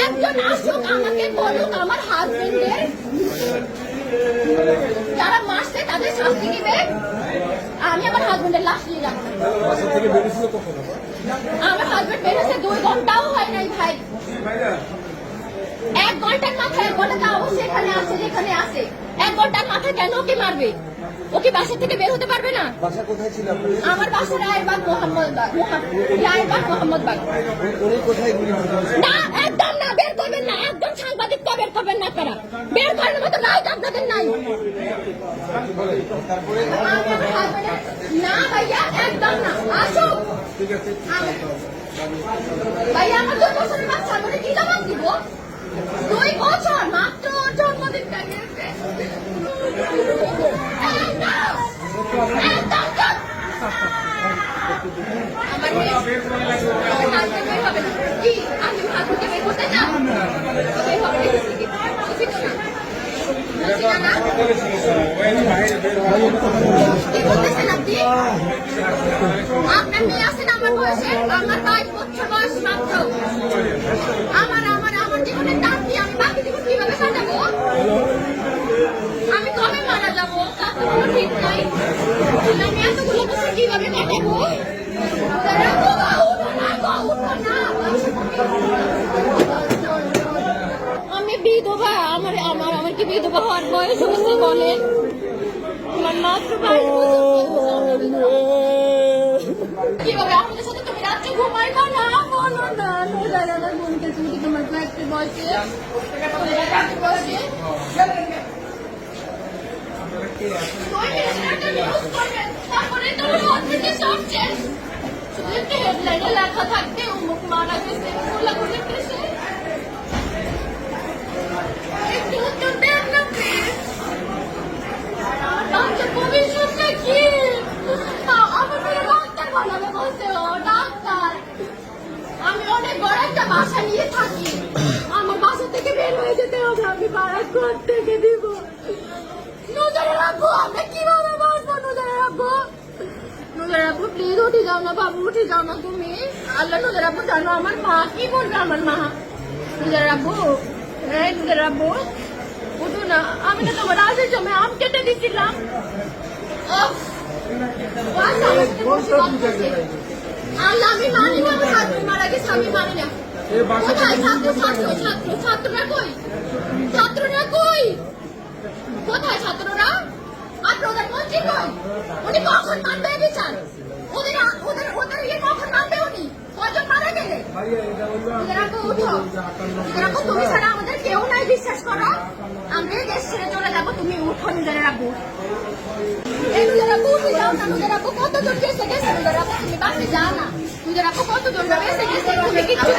একজন আসুক আমাকে বলুক আমার হাজবেন্ডের যারা মারছে তাদের শাস্তি দিবে। আমি আমার হাজবেন্ডের লাশ নিয়ে যাবো। আমার হাজবেন্ড বেরোছে 2 ঘন্টাও হয় নাই ভাই। 1 ঘন্টার মাথায় বলে দাও সেখানে আছে যেখানে আছে। 1 ঘন্টার মাথায় কেন ওকে মারবে? ওকে বাসা থেকে বের হতে পারবে না? বাসা কোথায় ছিল? আমার বাসা রায়েরবাগ মোহাম্মদবাগ। রায়েরবাগ মোহাম্মদবাগ। উনি কোথায় গুলি করেছে? না একদম না, বের করবেন না। একদম সাংবাদিক তো বের করবেন না আপনারা। বের করার মতো রাইট আপনাদের নাই। না ভাইয়া একদম না, আসুক। ভাইয়া আমার 2 বছরের বাচ্চা, আমি কি জবাব দিব? 2 বছর মাত্র জন্মদিনটা গেছে। আমার মেয়ে হাতে বের হবে না কি? আমি হাতে বের করতে চাও? বের হবে কি বলতেছেন আপনি? আপনার মেয়ে আছেন আমার বয়সে, আমার 22 বছর বয়স মাত্র। আমার জীবনের দাম কি? আমি বাকি জীবন কিভাবে সাজাবো? আমি কবে মারা যাবো তার তো কোনো ঠিক নাই। আমি এতগুলো বছর কিভাবে কাটাবো? আমি বিধবা। আমার কি বিধবা হওয়ার বয়স হয়েছে বলেন? আমার মাত্র 22 বছর। কিভাবে আমাদের সাথে তুমি রাত্রে ঘুমাইবা না? বলো না। নোজার আমার বোনকে তুমি তোমার একটা বয়সে তারপরে তোমার থেকে সব শেষ। শুধু একটা হেডলাইনে লেখা থাকতে অমুক মারা গেছে, গোলাগুলি গেছে। একটু উত্তর দেন না প্লিজ। বাচ্চার ভবিষ্যৎটা কি? আমার মেয়ে ডাক্তার বানাবে বলছে। ও ডাক্তার। আমি অনেক বড় একটা বাসা নিয়ে থাকি। আমার বাসা থেকে বের হয়ে যেতে হবে। আমি ভাড়া ঘর থেকে দিব। নজরে রাখবো। আমরা কিভাবে বাঁচবো? নজরে রাখবো। নজরে রাখবো প্লিজ। উঠে যাও না বাবু, উঠে যাও না তুমি। আল্লাহ নজরে রাখবো। জানো আমার মা কি বলবে? আমার মা নজরে রাখবো। হ্যাঁ নজরে রাখবো। উঠো না। আমি তো তোমার আজের সময় আম কেটে দিচ্ছিলাম। আল্লাহ আমি মানি না। আমার হাজবেন্ড মারা গেছে, আমি মানি না। কোথায় ছাত্ররা কই? ছাত্ররা কই? কোথায় ছাত্ররা? আর প্রধানমন্ত্রী কই? উনি কখন মানবে বিচার? ওদের ইয়ে কখন মানবে উনি? কজন মারা গেলে? তুমি ছাড়া আমাদের কেউ নাই, বিশ্বাস করো। আমরা এই দেশ ছেড়ে চলে যাবো। তুমি উঠো। নিজেরা রাখবো। এই নিজেরা উঠে যাও না। নিজেরা কতজন গেছে গেছে। নিজেরা তুমি বাসে যাও না। নিজেরা কতজন গেছে গেছে। তুমি কিচ্ছু